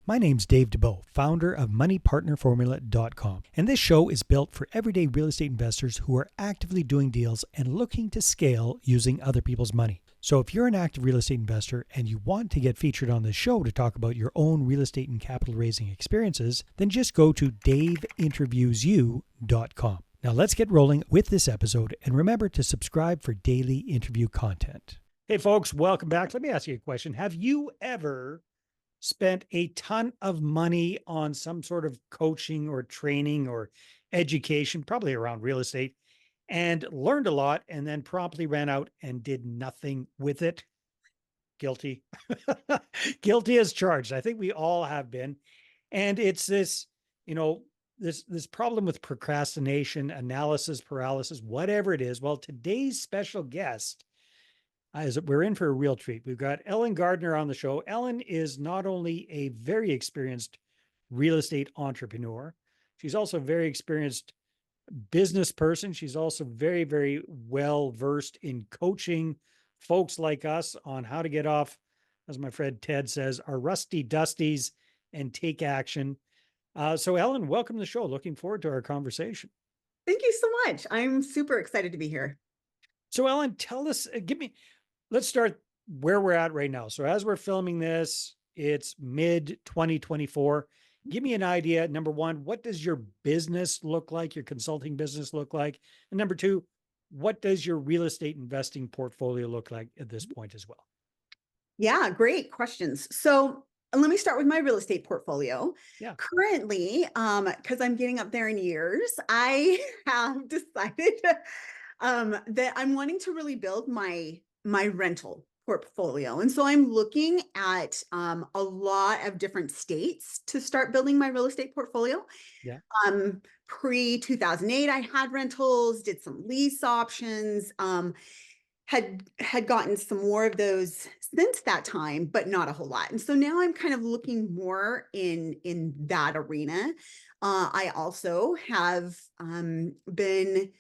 My name's Dave DeBow, founder of MoneyPartnerFormula.com, and this show is built for everyday real estate investors who are actively doing deals and looking to scale using other people's money. So if you're an active real estate investor and you want to get featured on this show to talk about your own real estate and capital raising experiences, then just go to daveinterviewsyou.com. Now let's get rolling with this episode, and remember to subscribe for daily interview content. Hey folks, welcome back. Let me ask you a question. Have you ever spent a ton of money on some sort of coaching or training or education, probably around real estate, and learned a lot and then promptly ran out and did nothing with it? Guilty. Guilty as charged. I think we all have been. And it's this, this problem with procrastination, analysis paralysis, whatever it is. Well, today's special guest, we're in for a real treat. We've got Ellen Gardner on the show. Ellen is not only a very experienced real estate entrepreneur, she's also a very experienced business person. She's also very, very well versed in coaching folks like us on how to get off, as my friend Ted says, our rusty dusties and take action. So Ellen, welcome to the show. Looking forward to our conversation. Thank you so much. I'm super excited to be here. So Ellen, tell us, let's start where we're at right now. So as we're filming this, it's mid 2024. Give me an idea. Number one, what does your business look like? Your consulting business look like? And number two, what does your real estate investing portfolio look like at this point as well? Yeah, great questions. So let me start with my real estate portfolio. Yeah. Currently, because I'm getting up there in years, I have decided that I'm wanting to really build my rental portfolio. And so I'm looking at a lot of different states to start building my real estate portfolio. Yeah. Pre 2008, I had rentals, did some lease options, had gotten some more of those since that time, but not a whole lot. And so now I'm kind of looking more in that arena. I also have been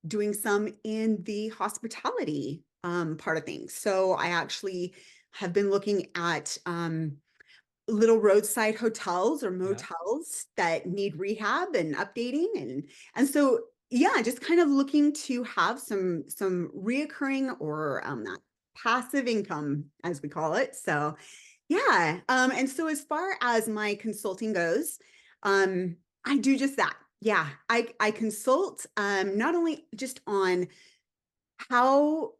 doing some in the hospitality part of things. So I actually have been looking at little roadside hotels or motels that need rehab and updating, and so yeah, just kind of looking to have some reoccurring or that passive income, as we call it. So yeah, and so as far as my consulting goes, I do just that. Yeah, I consult not only just on how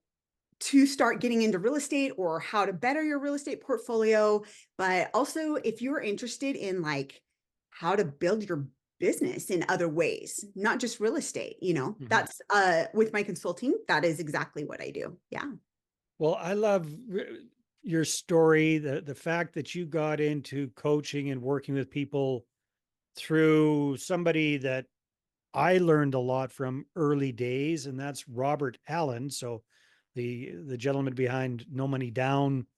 to start getting into real estate or how to better your real estate portfolio, but also if you're interested in like how to build your business in other ways, not just real estate, that's with my consulting, that is exactly what I do. Yeah. Well, I love your story, the fact that you got into coaching and working with people through somebody that I learned a lot from early days, and that's Robert Allen. So the gentleman behind No Money Down,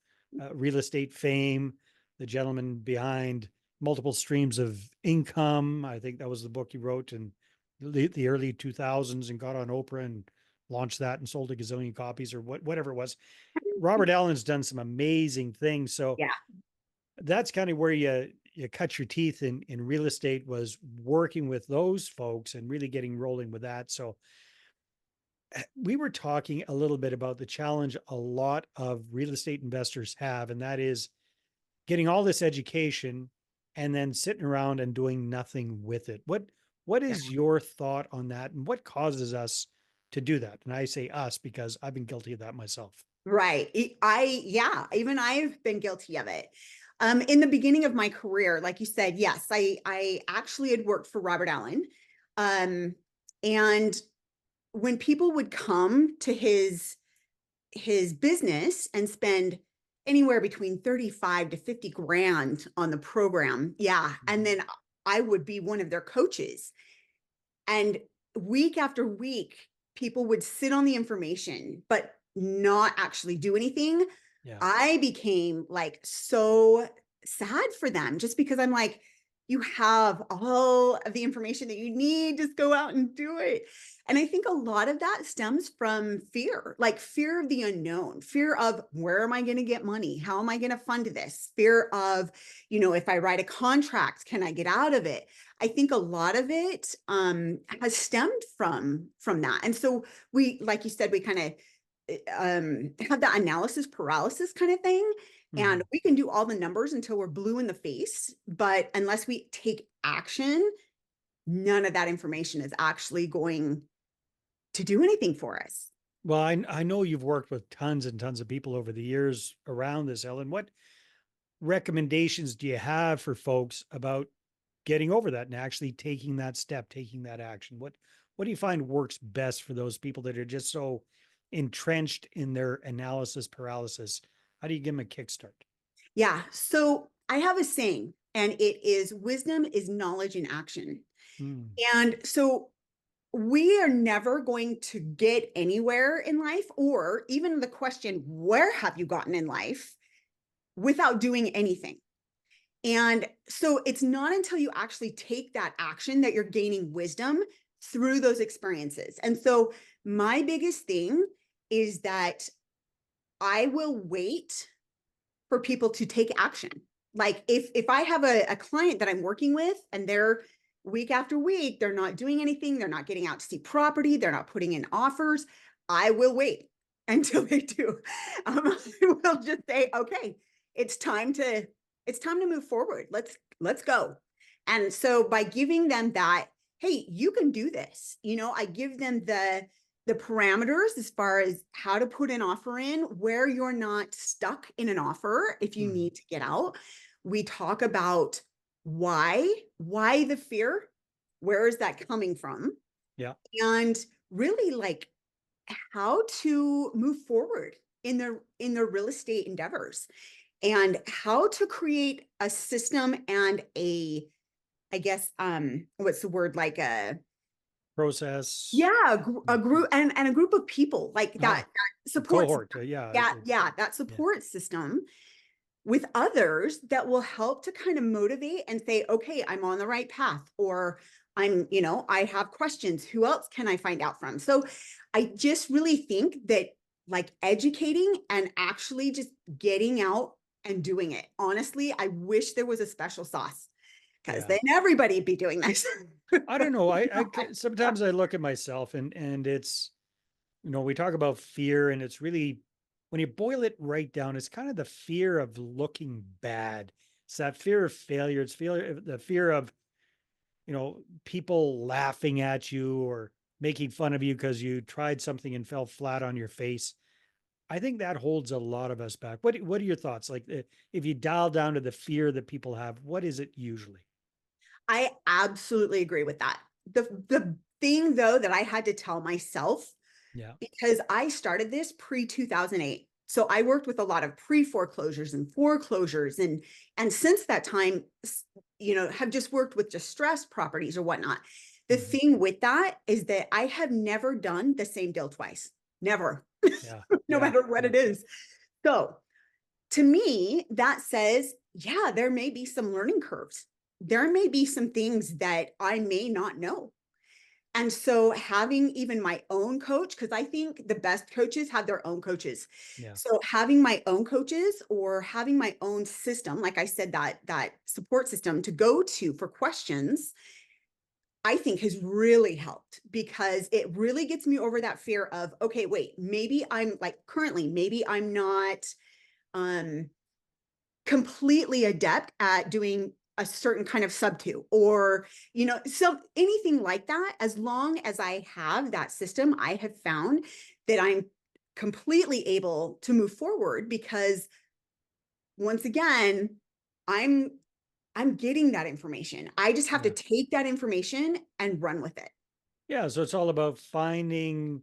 real estate fame, the gentleman behind multiple streams of income. I think that was the book he wrote in the early 2000s and got on Oprah and launched that and sold a gazillion copies or whatever it was. Robert Allen's done some amazing things. So Yeah. that's kind of where you cut your teeth in real estate, was working with those folks and really getting rolling with that. So we were talking a little bit about the challenge a lot of real estate investors have, and that is getting all this education and then sitting around and doing nothing with it. What is your thought on that, and what causes us to do that? And I say us because I've been guilty of that myself. Right. Even I've been guilty of it. In the beginning of my career, like you said, yes, I actually had worked for Robert Allen. And when people would come to his business and spend anywhere between 35 to 50 grand on the program. Yeah. And then I would be one of their coaches. And week after week, people would sit on the information, but not actually do anything. Yeah. I became like so sad for them, just because I'm like, you have all of the information that you need. Just go out and do it. And I think a lot of that stems from fear, like fear of the unknown, fear of where am I going to get money? How am I going to fund this? Fear of, if I write a contract, can I get out of it? I think a lot of it has stemmed from that. And so we, like you said, we kind of have that analysis paralysis kind of thing. And Mhm. we can do all the numbers until we're blue in the face. But unless we take action, none of that information is actually going to do anything for us. Well, I know you've worked with tons and tons of people over the years around this, Ellen. What recommendations do you have for folks about getting over that and actually taking that step, taking that action? What do you find works best for those people that are just so entrenched in their analysis paralysis? How do you give them a kickstart? Yeah. So I have a saying, and it is wisdom is knowledge in action. Mm, And so we are never going to get anywhere in life, or even the question, where have you gotten in life, without doing anything. And so it's not until you actually take that action that you're gaining wisdom through those experiences. And so my biggest thing is that I will wait for people to take action. Like if I have a client that I'm working with and they're week after week, they're not doing anything, they're not getting out to see property, they're not putting in offers, I will wait until they do. I will just say, okay, it's time to it's time to move forward. Let's go. And so by giving them that, hey, you can do this. I give them the parameters as far as how to put an offer in, where you're not stuck in an offer if you mm, need to get out. We talk about why the fear, where is that coming from? yeah. And really like how to move forward in their real estate endeavors and how to create a system and a I guess what's the word like a Process. yeah, a Mm, group and a group of people like ah, that a support cohort. system. Yeah. Yeah, that Yeah. support system with others that will help to kind of motivate and say, okay, I'm on the right path, or I have questions. Who else can I find out from? So I just really think that like educating and actually just getting out and doing it. Honestly, I wish there was a special sauce because Yeah. then everybody'd be doing this. I don't know. Sometimes I look at myself and it's, we talk about fear and it's really, when you boil it right down, it's kind of the fear of looking bad. It's that fear of failure. It's the fear of, people laughing at you or making fun of you because you tried something and fell flat on your face. I think that holds a lot of us back. What are your thoughts? Like if you dial down to the fear that people have, what is it usually? I absolutely agree with that. The thing though that I had to tell myself, Yeah. because I started this pre 2008. So I worked with a lot of pre foreclosures and foreclosures and since that time, have just worked with distressed properties or whatnot. The Mhm. thing with that is that I have never done the same deal twice. Never. Yeah. No Yeah. matter what Yeah. it is. So to me, that says, yeah, there may be some learning curves. There may be some things that I may not know. And so having even my own coach, because I think the best coaches have their own coaches. Yeah. So having my own coaches or having my own system, like I said, that support system to go to for questions, I think has really helped because it really gets me over that fear of, okay, wait, maybe I'm like currently, maybe I'm not um completely adept at doing a certain kind of sub two or so anything like that. As long as I have that system, I have found that I'm completely able to move forward because once again, i'm I'm getting that information. I just have to Yeah. take that information and run with it. Yeah. So it's all about finding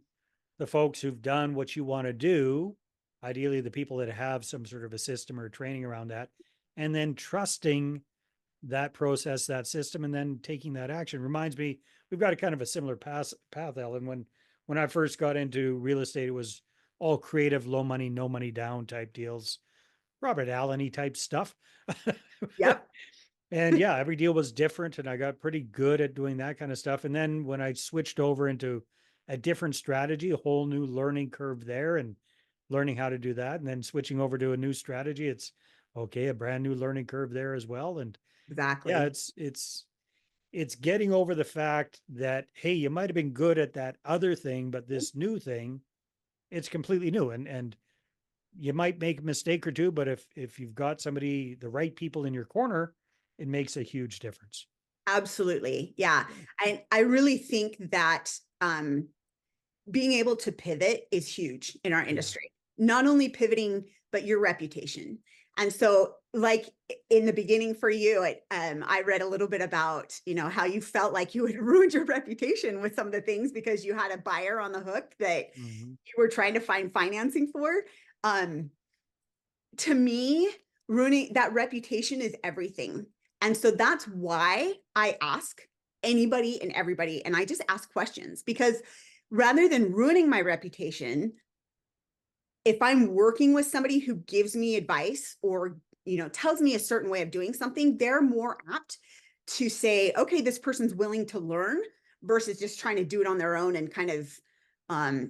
the folks who've done what you want to do, ideally the people that have some sort of a system or training around that, and then trusting that process, that system, and then taking that action. Reminds me, we've got a kind of a similar path, Ellen. When I first got into real estate, it was all creative, low money, no money down type deals, Robert Allen type stuff. Yep. And yeah, every deal was different, and I got pretty good at doing that kind of stuff. And then when I switched over into a different strategy, a whole new learning curve there, and learning how to do that, and then switching over to a new strategy, it's okay, a brand new learning curve there as well. And yeah, Exactly. it's getting over the fact that, hey, you might have been good at that other thing, but this new thing, it's completely new. And you might make a mistake or two, but if you've got somebody, the right people in your corner, it makes a huge difference. Absolutely. Yeah. Yeah. I really think that being able to pivot is huge in our Yeah. industry. Not only pivoting, but your reputation. And so, like in the beginning for you, I read a little bit about how you felt like you had ruined your reputation with some of the things because you had a buyer on the hook that Mhm. you were trying to find financing for. Um, to me, ruining that reputation is everything. And so that's why I ask anybody and everybody, and I just ask questions because rather than ruining my reputation, if I'm working with somebody who gives me advice or tells me a certain way of doing something, they're more apt to say, okay, this person's willing to learn versus just trying to do it on their own and kind of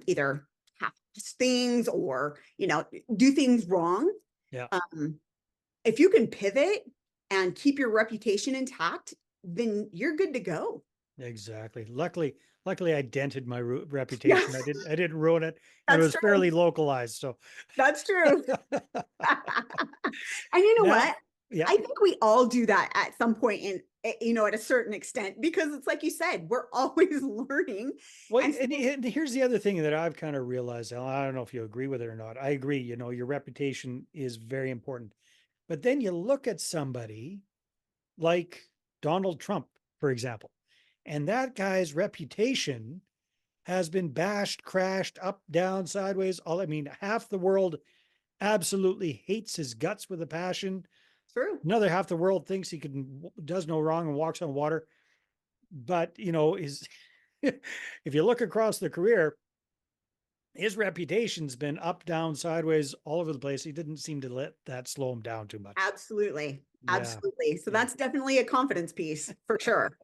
either half things or do things wrong. Yeah, um, if you can pivot and keep your reputation intact, then you're good to go. exactly. Luckily I dented my Yeah, reputation. I didn't ruin it, and it that's was true. fairly localized. So That's true. And you know now, what? yeah. I think we all do that at some point at a certain extent, because it's like you said, we're always learning. Well, And so, and here's the other thing that I've kind of realized. Ellen, I don't know if you agree with it or not. I agree. Your reputation is very important. But then you look at somebody like Donald Trump, for example, and that guy's reputation has been bashed, crashed, up, down, sideways. All I mean, half the world absolutely hates his guts with a passion. true. Another half the world thinks he does no wrong and walks on water. But is if you look across the career, his reputation's been up, down, sideways, all over the place. He didn't seem to let that slow him down too much. Absolutely. Yeah, Absolutely. So yeah. that's definitely a confidence piece for sure,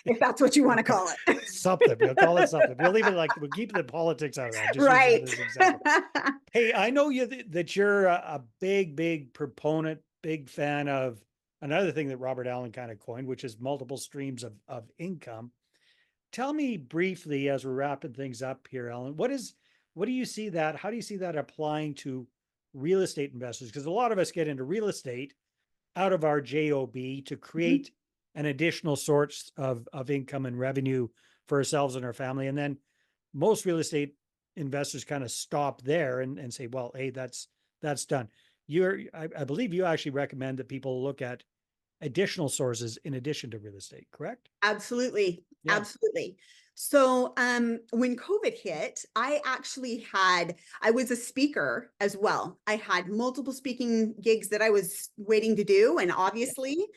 if that's what you want to call it. Something. We'll call it something. We'll leave it like we'll keep the politics out of that. Just use that Right. as an example. Hey, I know that you're a big, big proponent, big fan of another thing that Robert Allen kind of coined, which is multiple streams of income. Tell me briefly as we're wrapping things up here, Ellen, what do you see that? How do you see that applying to real estate investors? Because a lot of us get into real estate out of our job to Mhm. create an additional source of income and revenue for ourselves and our family. And then most real estate investors kind of stop there and say, well, hey, that's done. I believe you actually recommend that people look at additional sources in addition to real estate, correct? Absolutely. Yeah. Absolutely. So when COVID hit, I was a speaker as well. I had multiple speaking gigs that I was waiting to do. And obviously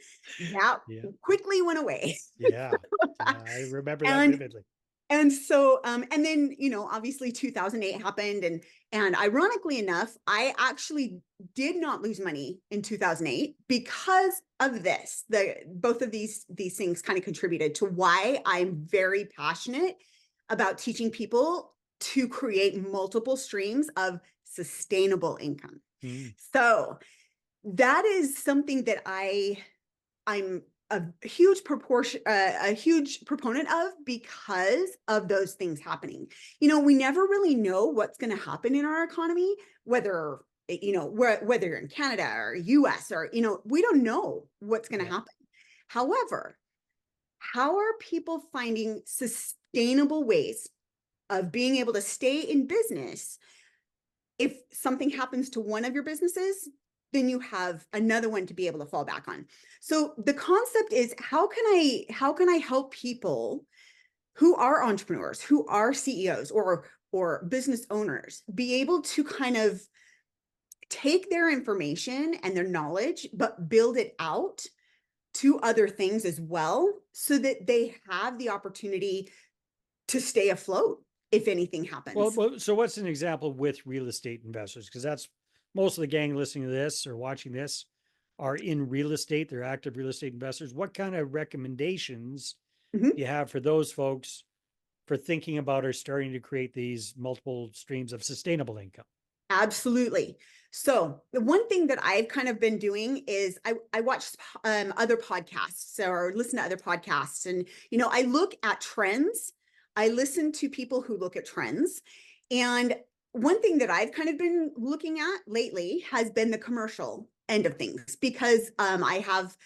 that Yeah. quickly went away. Yeah. Yeah. I remember that and vividly. And so, and then, obviously 2008 happened, and ironically enough, I actually did not lose money in 2008 because of this. Both of these things kind of contributed to why I'm very passionate about teaching people to create multiple streams of sustainable income. Mm. So that is something that I'm a huge proponent of because of those things happening. We never really know what's going to happen in our economy, whether whether you're in Canada or US, or we don't know what's going to Yeah. happen. However, how are people finding sustainable ways of being able to stay in business? If something happens to one of your businesses, then you have another one to be able to fall back on. So the concept is, how can I help people who are entrepreneurs, who are CEOs or business owners, be able to kind of take their information and their knowledge, but build it out to other things as well, so that they have the opportunity to stay afloat if anything happens. So what's an example with real estate investors? Because that's most of the gang listening to this or watching this are in real estate, they're active real estate investors, what kind of recommendations Mhm. do you have for those folks for thinking about or starting to create these multiple streams of sustainable income? Absolutely. So the one thing that I've kind of been doing is I watch other podcasts or listen to other podcasts, and I look at trends. I listen to people who look at trends, and one thing that I've kind of been looking at lately has been the commercial end of things, because I have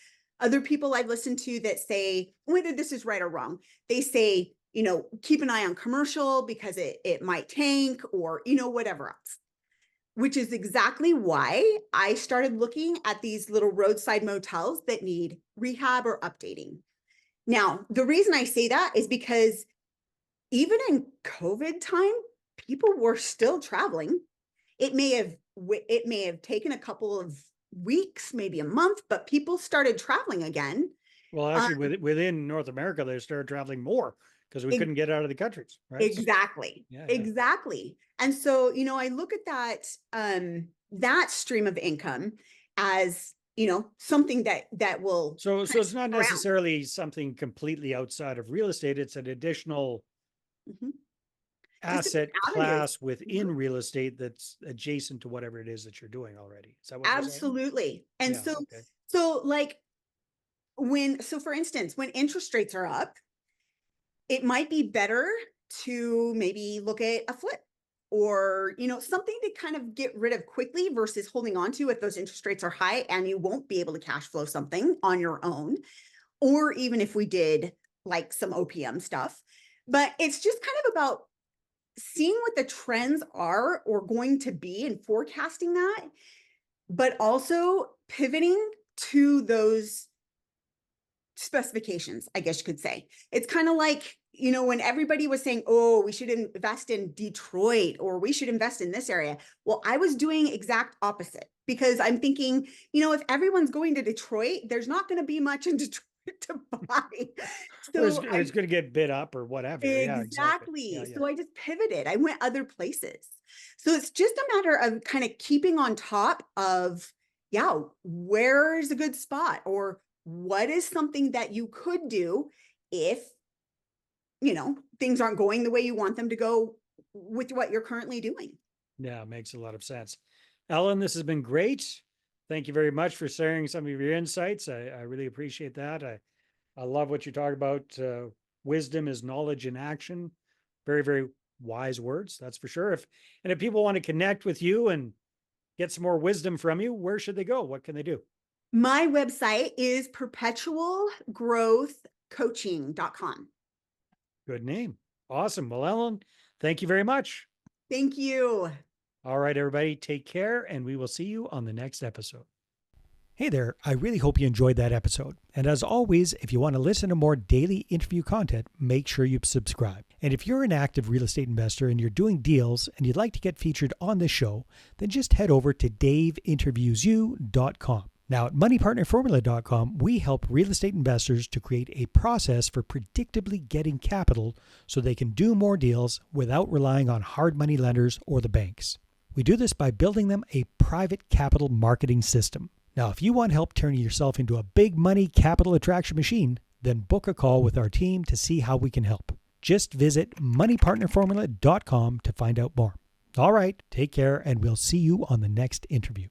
other people I've listened to that say, whether this is right or wrong, they say, keep an eye on commercial because it might tank, or whatever else, which is exactly why I started looking at these little roadside motels that need rehab or updating. Now, the reason I say that is because even in COVID time, people were still traveling. It may have taken a couple of weeks, maybe a month, but people started traveling again. Well, Um, actually, within North America, they started traveling more because we ex- couldn't get out of the countries, right? So, exactly, yeah. exactly. And so, I look at that stream of income as something that will So kind of it's not stick around. necessarily something completely outside of real estate. It's an additional Mhm. Just a asset avenue. class within real estate that's adjacent to whatever it is that you're doing already. Is that what you're saying? Absolutely. And Yeah. so, Okay. like, for instance, when interest rates are up, it might be better to maybe look at a flip, or something to kind of get rid of quickly versus holding on to if those interest rates are high and you won't be able to cash flow something on your own, or even if we did like some OPM stuff. But it's just kind of about seeing what the trends are or going to be and forecasting that, but also pivoting to those specifications, I guess you could say. It's kind of like, when everybody was saying, oh, we should invest in Detroit or we should invest in this area. Well, I was doing exact opposite, because I'm thinking, if everyone's going to Detroit, there's not going to be much in Detroit to buy. Or it's, So or I it's going to get bid up or whatever. Yeah, exactly. Yeah, exactly. yeah. So I just pivoted. I went other places. So it's just a matter of kind of keeping on top of, yeah, where is a good spot, or what is something that you could do if, things aren't going the way you want them to go with what you're currently doing. Yeah, it makes a lot of sense. Ellen, this has been great. Thank you very much for sharing some of your insights. I really appreciate that. I love what you talk about. Wisdom is knowledge in action. Very, very wise words, that's for sure. If people want to connect with you and get some more wisdom from you, where should they go? What can they do? My website is perpetualgrowthcoaching.com. Good name. Awesome. Well, Ellen, thank you very much. Thank you. All right, everybody, take care, and we will see you on the next episode. Hey there, I really hope you enjoyed that episode. And as always, if you want to listen to more daily interview content, make sure you subscribe. And if you're an active real estate investor and you're doing deals and you'd like to get featured on this show, then just head over to daveinterviewyou.com. Now, at moneypartnerformula.com, we help real estate investors to create a process for predictably getting capital so they can do more deals without relying on hard money lenders or the banks. We do this by building them a private capital marketing system. Now, if you want help turning yourself into a big money capital attraction machine, then book a call with our team to see how we can help. Just visit moneypartnerformula.com to find out more. All right, take care, and we'll see you on the next interview.